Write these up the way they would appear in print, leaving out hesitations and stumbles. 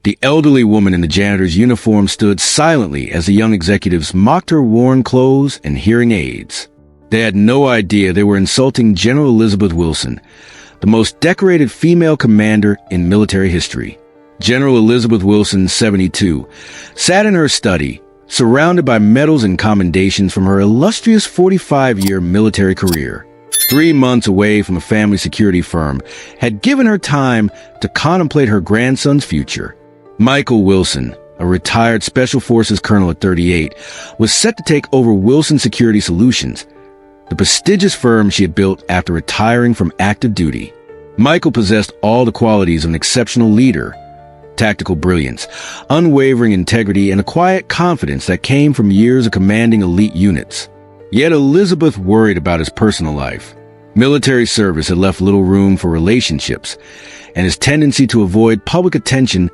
The elderly woman in the janitor's uniform stood silently as the young executives mocked her worn clothes and hearing aids. They had no idea they were insulting General Elizabeth Wilson, the most decorated female commander in military history. General Elizabeth Wilson, 72, sat in her study, surrounded by medals and commendations from her illustrious 45-year military career. 3 months away from a family security firm had given her time to contemplate her grandson's future. Michael Wilson, a retired Special Forces colonel at 38, was set to take over Wilson Security Solutions, the prestigious firm she had built after retiring from active duty. Michael possessed all the qualities of an exceptional leader: tactical brilliance, unwavering integrity, and a quiet confidence that came from years of commanding elite units. Yet Elizabeth worried about his personal life. Military service had left little room for relationships, and his tendency to avoid public attention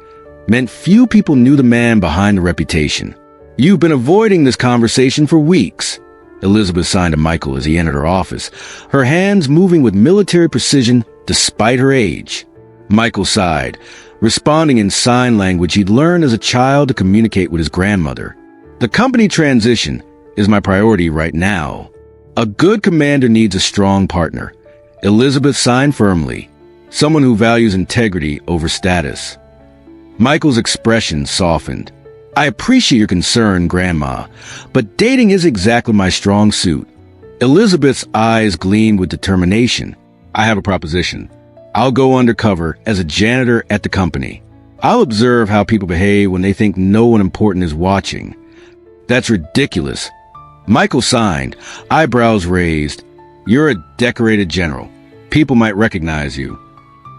meant few people knew the man behind the reputation. "You've been avoiding this conversation for weeks," Elizabeth signed to Michael as he entered her office, her hands moving with military precision despite her age. Michael sighed, responding in sign language he'd learned as a child to communicate with his grandmother. "The company transition is my priority right now. A good commander needs a strong partner." Elizabeth signed firmly, someone who values integrity over status. Michael's expression softened. "I appreciate your concern, Grandma, but dating is exactly my strong suit." Elizabeth's eyes gleamed with determination. "I have a proposition. I'll go undercover as a janitor at the company. I'll observe how people behave when they think no one important is watching." "That's ridiculous." Michael signed, eyebrows raised. "You're a decorated general. People might recognize you."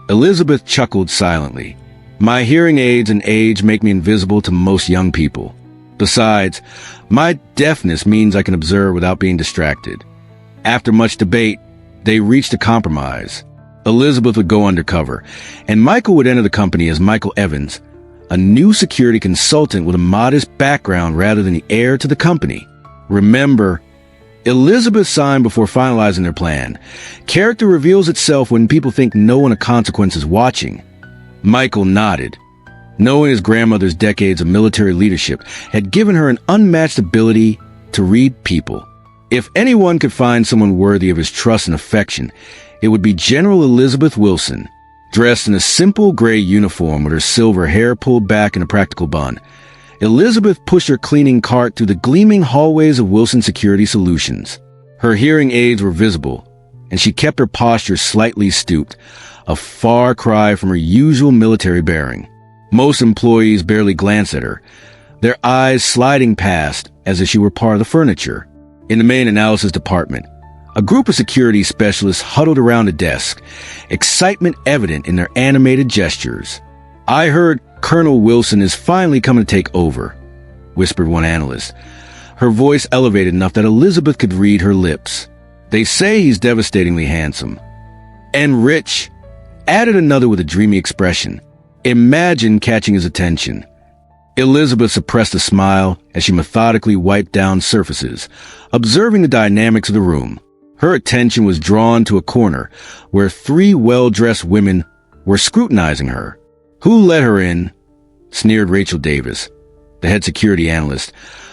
Elizabeth chuckled silently. "My hearing aids and age make me invisible to most young people. Besides, my deafness means I can observe without being distracted." After much debate, they reached a compromise. Elizabeth would go undercover, and Michael would enter the company as Michael Evans, a new security consultant with a modest background rather than the heir to the company. Remember, Elizabeth signed before finalizing their plan. Character reveals itself when people think no one of consequence is watching. Michael nodded. Knowing his grandmother's decades of military leadership had given her an unmatched ability to read people. If anyone could find someone worthy of his trust and affection, it would be General Elizabeth Wilson. Dressed in a simple gray uniform with her silver hair pulled back in a practical bun, Elizabeth pushed her cleaning cart through the gleaming hallways of Wilson Security Solutions. Her hearing aids were visible, and she kept her posture slightly stooped, a far cry from her usual military bearing. Most employees barely glanced at her, their eyes sliding past as if she were part of the furniture. In the main analysis department, a group of security specialists huddled around a desk, excitement evident in their animated gestures. "I heard Colonel Wilson is finally coming to take over," whispered one analyst, her voice elevated enough that Elizabeth could read her lips. "They say he's devastatingly handsome." "And rich," added another with a dreamy expression. Imagine catching his attention. Elizabeth suppressed a smile as she methodically wiped down surfaces, observing the dynamics of the room. Her attention was drawn to a corner where 3 well-dressed women were scrutinizing her. "Who let her in?" sneered Rachel Davis, the head security analyst,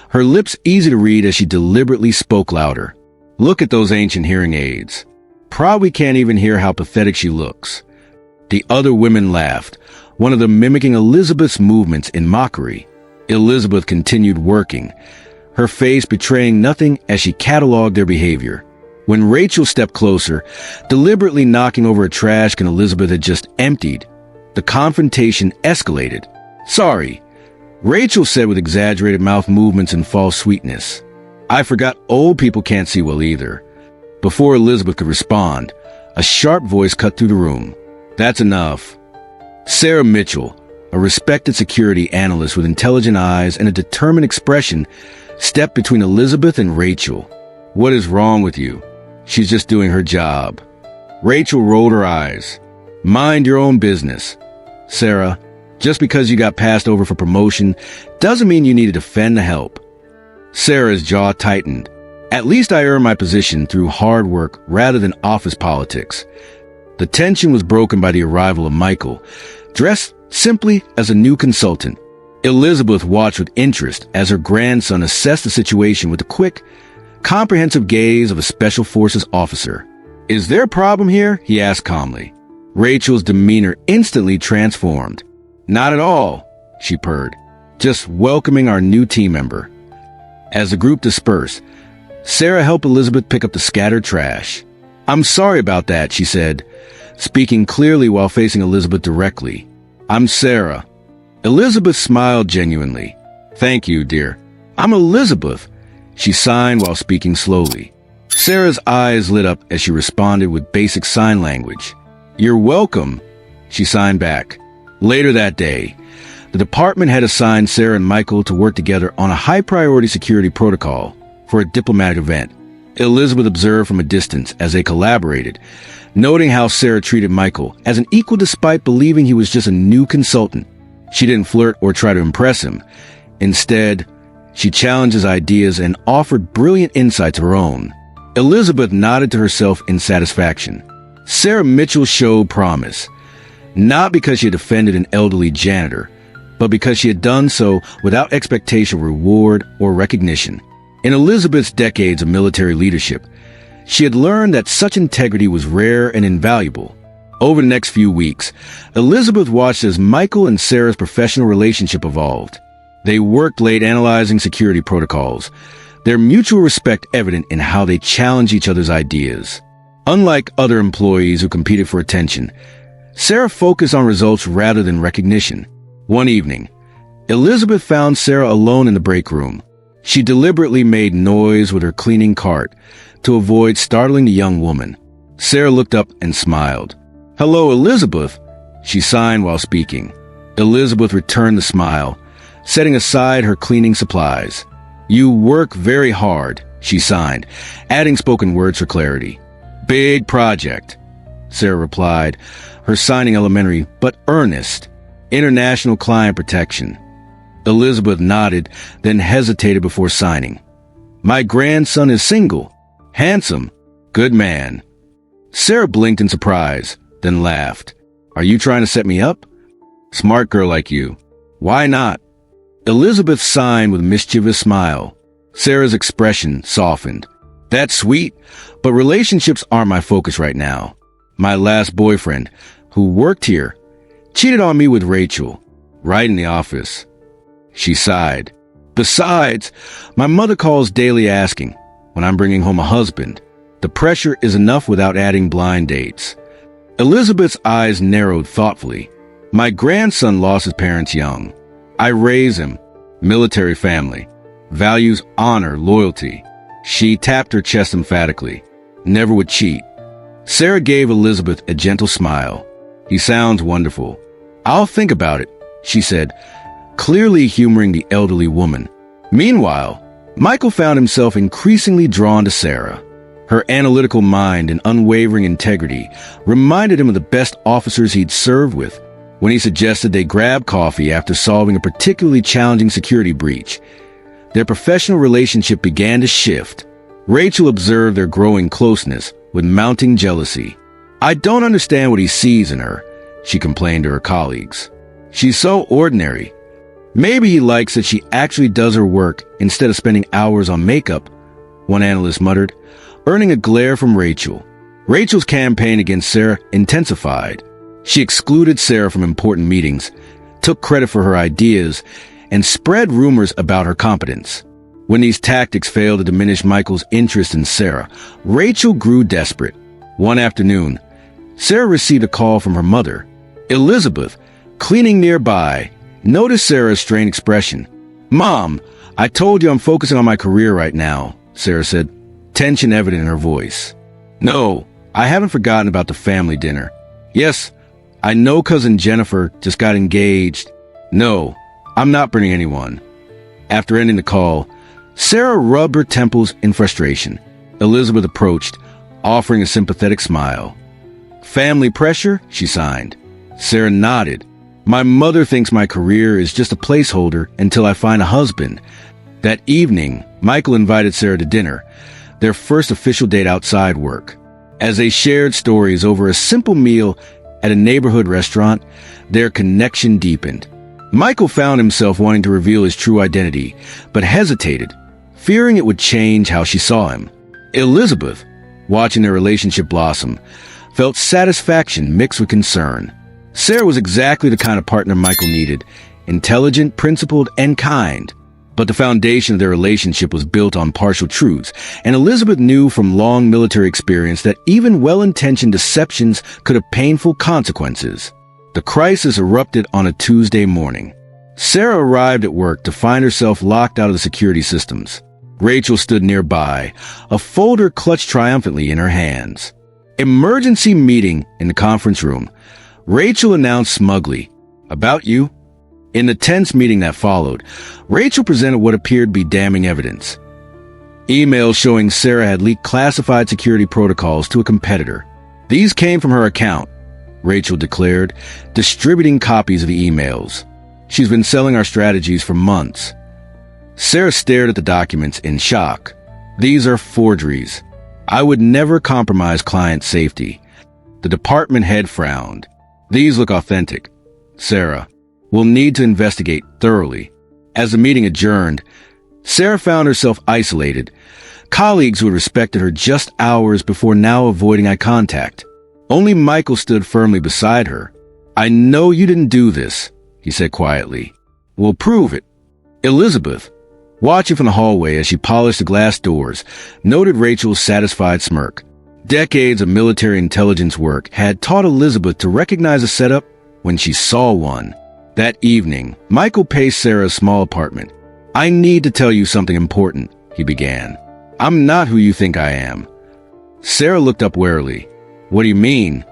her lips easy to read as she deliberately spoke louder. "Look at those ancient hearing aids. Probably can't even hear how pathetic she looks." The other women laughed, one of them mimicking Elizabeth's movements in mockery. Elizabeth continued working, her face betraying nothing as she cataloged their behavior. When Rachel stepped closer, deliberately knocking over a trash can Elizabeth had just emptied, the confrontation escalated. "Sorry," Rachel said with exaggerated mouth movements and false sweetness. "I forgot old people can't see well either." Before Elizabeth could respond, a sharp voice cut through the room. "That's enough." Sarah Mitchell, a respected security analyst with intelligent eyes and a determined expression, stepped between Elizabeth and Rachel. "What is wrong with you? She's just doing her job." Rachel rolled her eyes. "Mind your own business. Sarah, just because you got passed over for promotion doesn't mean you need to defend the help." Sarah's jaw tightened. "At least I earned my position through hard work rather than office politics." The tension was broken by the arrival of Michael, dressed simply as a new consultant. Elizabeth watched with interest as her grandson assessed the situation with the quick, comprehensive gaze of a special forces officer. "Is there a problem here?" he asked calmly. Rachel's demeanor instantly transformed. "Not at all," she purred, "just welcoming our new team member." As the group dispersed, Sarah helped Elizabeth pick up the scattered trash. "I'm sorry about that," she said, speaking clearly while facing Elizabeth directly. "I'm Sarah." Elizabeth smiled genuinely. "Thank you, dear." "I'm Elizabeth," she signed while speaking slowly. Sarah's eyes lit up as she responded with basic sign language. "You're welcome," she signed back. Later that day, the department had assigned Sarah and Michael to work together on a high-priority security protocol for a diplomatic event. Elizabeth observed from a distance as they collaborated, noting how Sarah treated Michael as an equal despite believing he was just a new consultant. She didn't flirt or try to impress him. Instead, she challenged his ideas and offered brilliant insights of her own. Elizabeth nodded to herself in satisfaction. Sarah Mitchell showed promise, not because she had offended an elderly janitor, but because she had done so without expectation of reward or recognition. In Elizabeth's decades of military leadership, she had learned that such integrity was rare and invaluable. Over the next few weeks, Elizabeth watched as Michael and Sarah's professional relationship evolved. They worked late analyzing security protocols, their mutual respect evident in how they challenged each other's ideas. Unlike other employees who competed for attention, Sarah focused on results rather than recognition. One evening, Elizabeth found Sarah alone in the break room. She deliberately made noise with her cleaning cart to avoid startling the young woman. Sarah looked up and smiled. "Hello, Elizabeth," she signed while speaking. Elizabeth returned the smile, setting aside her cleaning supplies. "You work very hard," she signed, adding spoken words for clarity. "Big project," Sarah replied, her signing elementary but earnest. "International client protection." Elizabeth nodded, then hesitated before signing. "My grandson is single, handsome, good man." Sarah blinked in surprise, then laughed. "Are you trying to set me up?" "Smart girl like you. Why not?" Elizabeth signed with a mischievous smile. Sarah's expression softened. "That's sweet, but relationships aren't my focus right now. My last boyfriend, who worked here, cheated on me with Rachel, right in the office." She sighed. "Besides, my mother calls daily asking when I'm bringing home a husband. The pressure is enough without adding blind dates." Elizabeth's eyes narrowed thoughtfully. "My grandson lost his parents young. I raise him, military family, values honor, loyalty." She tapped her chest emphatically. "Never would cheat." Sarah gave Elizabeth a gentle smile. "He sounds wonderful. I'll think about it," she said, clearly humoring the elderly woman. Meanwhile, Michael found himself increasingly drawn to Sarah. Her analytical mind and unwavering integrity reminded him of the best officers he'd served with. When he suggested they grab coffee after solving a particularly challenging security breach, their professional relationship began to shift. Rachel observed their growing closeness with mounting jealousy. "I don't understand what he sees in her," she complained to her colleagues. "She's so ordinary. Maybe he likes that she actually does her work instead of spending hours on makeup," one analyst muttered, earning a glare from Rachel. Rachel's campaign against Sarah intensified. She excluded Sarah from important meetings, took credit for her ideas, and spread rumors about her competence. When these tactics failed to diminish Michael's interest in Sarah, Rachel grew desperate. One afternoon, Sarah received a call from her mother. Elizabeth, cleaning nearby, noticed Sarah's strained expression. "Mom, I told you I'm focusing on my career right now," Sarah said, tension evident in her voice. "No, I haven't forgotten about the family dinner. Yes, I know cousin Jennifer just got engaged. No, I'm not bringing anyone." After ending the call, Sarah rubbed her temples in frustration. Elizabeth approached, offering a sympathetic smile. "Family pressure?" she signed. Sarah nodded. "My mother thinks my career is just a placeholder until I find a husband." That evening, Michael invited Sarah to dinner, their first official date outside work. As they shared stories over a simple meal, at a neighborhood restaurant, their connection deepened. Michael found himself wanting to reveal his true identity, but hesitated, fearing it would change how she saw him. Elizabeth, watching their relationship blossom, felt satisfaction mixed with concern. Sarah was exactly the kind of partner Michael needed, intelligent, principled, and kind. But the foundation of their relationship was built on partial truths, and Elizabeth knew from long military experience that even well-intentioned deceptions could have painful consequences. The crisis erupted on a Tuesday morning. Sarah arrived at work to find herself locked out of the security systems. Rachel stood nearby, a folder clutched triumphantly in her hands. Emergency meeting in the conference room. Rachel announced smugly, "About you." In the tense meeting that followed, Rachel presented what appeared to be damning evidence. Emails showing Sarah had leaked classified security protocols to a competitor. "These came from her account," Rachel declared, distributing copies of the emails. "She's been selling our strategies for months." Sarah stared at the documents in shock. "These are forgeries. I would never compromise client safety." The department head frowned. "These look authentic. Sarah, we'll need to investigate thoroughly." As the meeting adjourned, Sarah found herself isolated. Colleagues who had respected her just hours before now avoiding eye contact. Only Michael stood firmly beside her. "I know you didn't do this," he said quietly. "We'll prove it." Elizabeth, watching from the hallway as she polished the glass doors, noted Rachel's satisfied smirk. Decades of military intelligence work had taught Elizabeth to recognize a setup when she saw one. That evening, Michael paced Sarah's small apartment. "I need to tell you something important," he began. "I'm not who you think I am." Sarah looked up warily. "What do you mean?"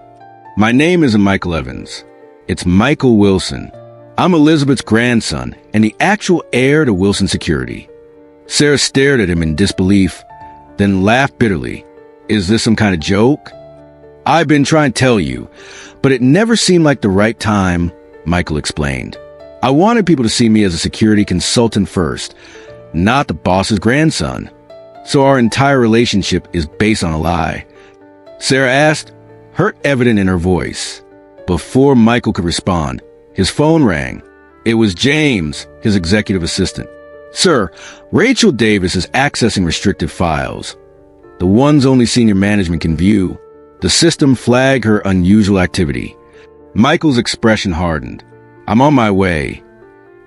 "My name isn't Michael Evans. It's Michael Wilson. I'm Elizabeth's grandson and the actual heir to Wilson Security." Sarah stared at him in disbelief, then laughed bitterly. "Is this some kind of joke?" "I've been trying to tell you, but it never seemed like the right time," Michael explained. "I wanted people to see me as a security consultant first, not the boss's grandson. So our entire relationship is based on a lie." Sarah asked, hurt evident in her voice. Before Michael could respond, his phone rang. It was James, his executive assistant. "Sir, Rachel Davis is accessing restricted files. The ones only senior management can view." The system flagged her unusual activity. Michael's expression hardened. "I'm on my way."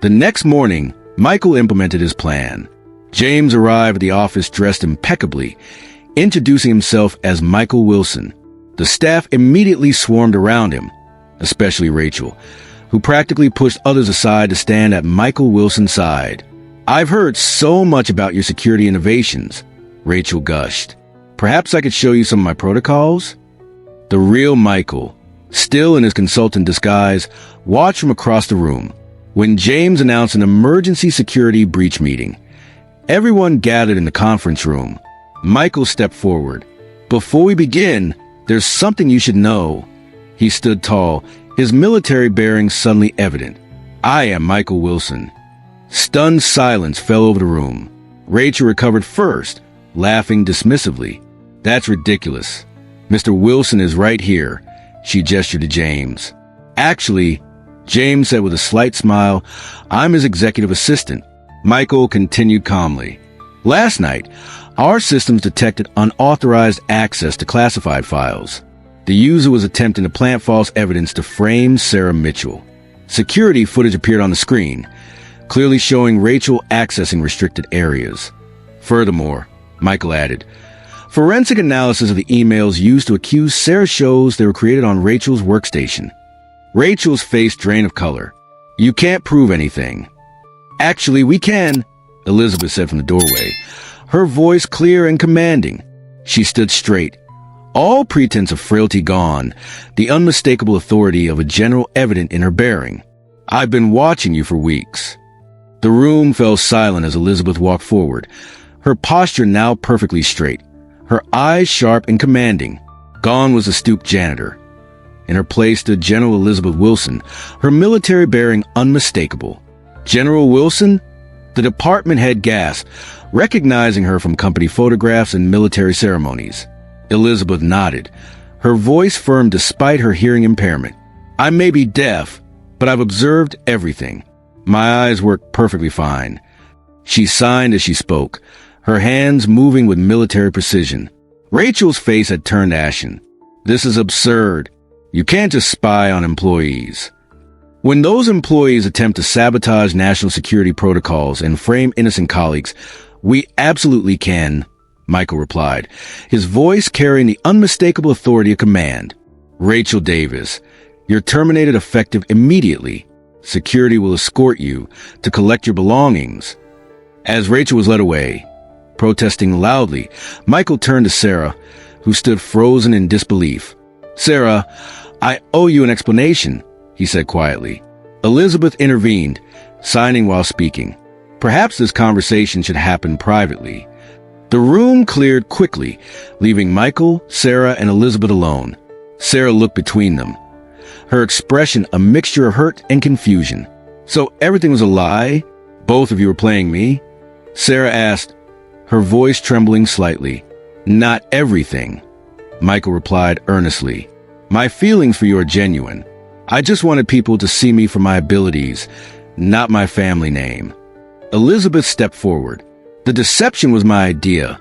The next morning, Michael implemented his plan. James arrived at the office dressed impeccably, introducing himself as Michael Wilson. The staff immediately swarmed around him, especially Rachel, who practically pushed others aside to stand at Michael Wilson's side. "I've heard so much about your security innovations," Rachel gushed. "Perhaps I could show you some of my protocols?" The real Michael, still in his consultant disguise, watched from across the room. When James announced an emergency security breach meeting, everyone gathered in the conference room. Michael stepped forward. "Before we begin, there's something you should know." He stood tall, his military bearings suddenly evident. "I am Michael Wilson." Stunned silence fell over the room. Rachel recovered first, laughing dismissively. "That's ridiculous. Mr. Wilson is right here." She gestured to James. "Actually," James said with a slight smile, "I'm his executive assistant." Michael continued calmly. "Last night, our systems detected unauthorized access to classified files. The user was attempting to plant false evidence to frame Sarah Mitchell. Security footage appeared on the screen, clearly showing Rachel accessing restricted areas. Furthermore," Michael added, "forensic analysis of the emails used to accuse Sarah shows they were created on Rachel's workstation." Rachel's face drained of color. "You can't prove anything." "Actually, we can," Elizabeth said from the doorway, her voice clear and commanding. She stood straight, all pretense of frailty gone, the unmistakable authority of a general evident in her bearing. "I've been watching you for weeks." The room fell silent as Elizabeth walked forward, her posture now perfectly straight, her eyes sharp and commanding. Gone was the stooped janitor. In her place stood General Elizabeth Wilson, her military bearing unmistakable. "General Wilson?" The department head gasped, recognizing her from company photographs and military ceremonies. Elizabeth nodded, her voice firm despite her hearing impairment. "I may be deaf, but I've observed everything. My eyes work perfectly fine." She signed as she spoke, her hands moving with military precision. Rachel's face had turned ashen. "This is absurd. You can't just spy on employees." "When those employees attempt to sabotage national security protocols and frame innocent colleagues, we absolutely can," Michael replied, his voice carrying the unmistakable authority of command. "Rachel Davis, you're terminated effective immediately. Security will escort you to collect your belongings." As Rachel was led away, protesting loudly, Michael turned to Sarah, who stood frozen in disbelief. "Sarah, I owe you an explanation," he said quietly. Elizabeth intervened, signing while speaking. "Perhaps this conversation should happen privately." The room cleared quickly, leaving Michael, Sarah, and Elizabeth alone. Sarah looked between them, her expression a mixture of hurt and confusion. "So everything was a lie? Both of you were playing me?" Sarah asked, her voice trembling slightly. "Not everything," Michael replied earnestly. "My feelings for you are genuine. I just wanted people to see me for my abilities, not my family name." Elizabeth stepped forward. "The deception was my idea."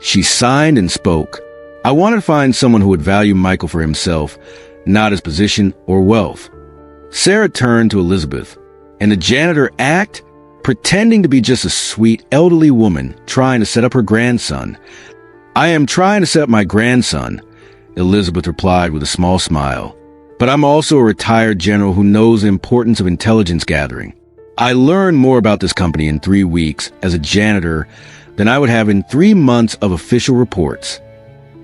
She signed and spoke. "I wanted to find someone who would value Michael for himself, not his position or wealth." Sarah turned to Elizabeth. "And the janitor act? Pretending to be just a sweet, elderly woman trying to set up her grandson." "I am trying to set up my grandson," Elizabeth replied with a small smile. "But I'm also a retired general who knows the importance of intelligence gathering. I learned more about this company in 3 weeks as a janitor than I would have in 3 months of official reports."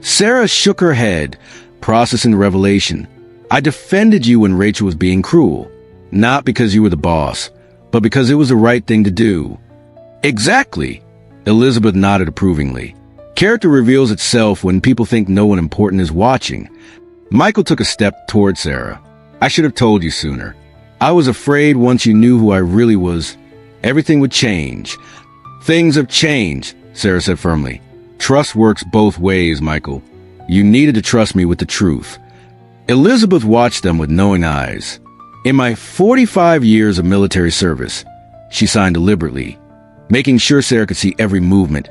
Sarah shook her head, processing the revelation. "I defended you when Rachel was being cruel, not because you were the boss, but because it was the right thing to do." "Exactly," Elizabeth nodded approvingly. "Character reveals itself when people think no one important is watching." Michael took a step toward Sarah. "I should have told you sooner. I was afraid once you knew who I really was, everything would change." "Things have changed," Sarah said firmly. "Trust works both ways, Michael. You needed to trust me with the truth." Elizabeth watched them with knowing eyes. "In my 45 years of military service," she signed deliberately, making sure Sarah could see every movement,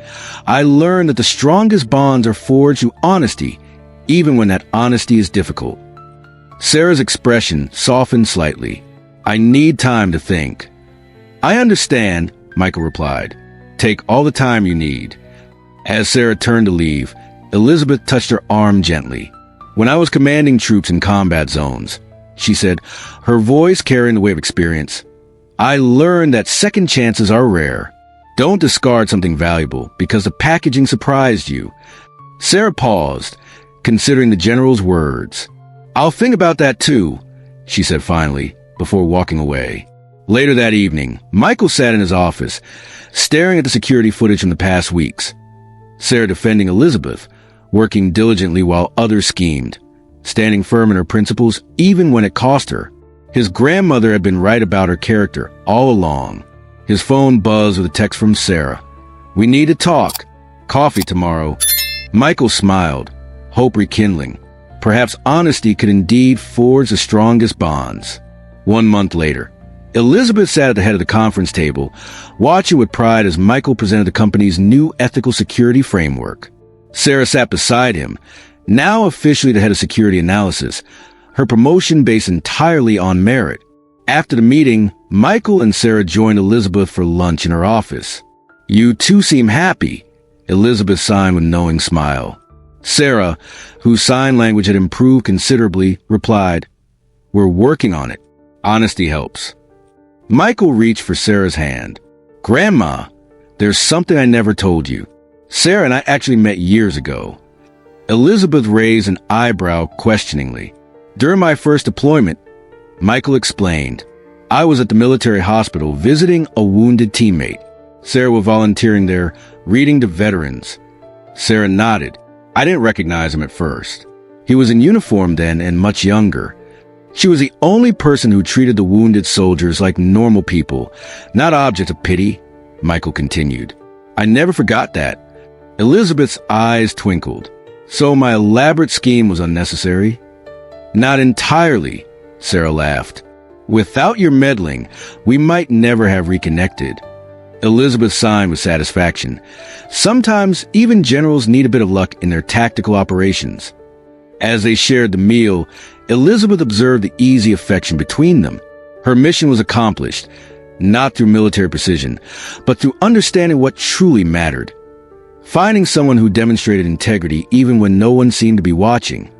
"I learned that the strongest bonds are forged through honesty, even when that honesty is difficult." Sarah's expression softened slightly. "I need time to think." "I understand," Michael replied. "Take all the time you need." As Sarah turned to leave, Elizabeth touched her arm gently. "When I was commanding troops in combat zones," she said, her voice carrying the weight of experience, "I learned that second chances are rare. Don't discard something valuable because the packaging surprised you." Sarah paused, considering the general's words. "I'll think about that too," she said finally, before walking away. Later that evening, Michael sat in his office, staring at the security footage from the past weeks. Sarah defending Elizabeth, working diligently while others schemed, standing firm in her principles even when it cost her. His grandmother had been right about her character all along. His phone buzzed with a text from Sarah. "We need to talk. Coffee tomorrow." Michael smiled, hope rekindling. Perhaps honesty could indeed forge the strongest bonds. 1 month later, Elizabeth sat at the head of the conference table, watching with pride as Michael presented the company's new ethical security framework. Sarah sat beside him, now officially the head of security analysis, her promotion based entirely on merit. After the meeting, Michael and Sarah joined Elizabeth for lunch in her office. "You two seem happy," Elizabeth signed with a knowing smile. Sarah, whose sign language had improved considerably, replied, "We're working on it. Honesty helps." Michael reached for Sarah's hand. "Grandma, there's something I never told you. Sarah and I actually met years ago." Elizabeth raised an eyebrow questioningly. "During my first deployment," Michael explained, "I was at the military hospital visiting a wounded teammate. Sarah was volunteering there, reading to veterans." Sarah nodded. "I didn't recognize him at first. He was in uniform then and much younger. She was the only person who treated the wounded soldiers like normal people, not objects of pity," Michael continued. "I never forgot that." Elizabeth's eyes twinkled. So my elaborate scheme was unnecessary? Not entirely, Sarah laughed. Without your meddling, we might never have reconnected. Elizabeth sighed with satisfaction. Sometimes even generals need a bit of luck in their tactical operations. As they shared the meal, Elizabeth observed the easy affection between them. Her mission was accomplished, not through military precision, but through understanding what truly mattered. Finding someone who demonstrated integrity even when no one seemed to be watching.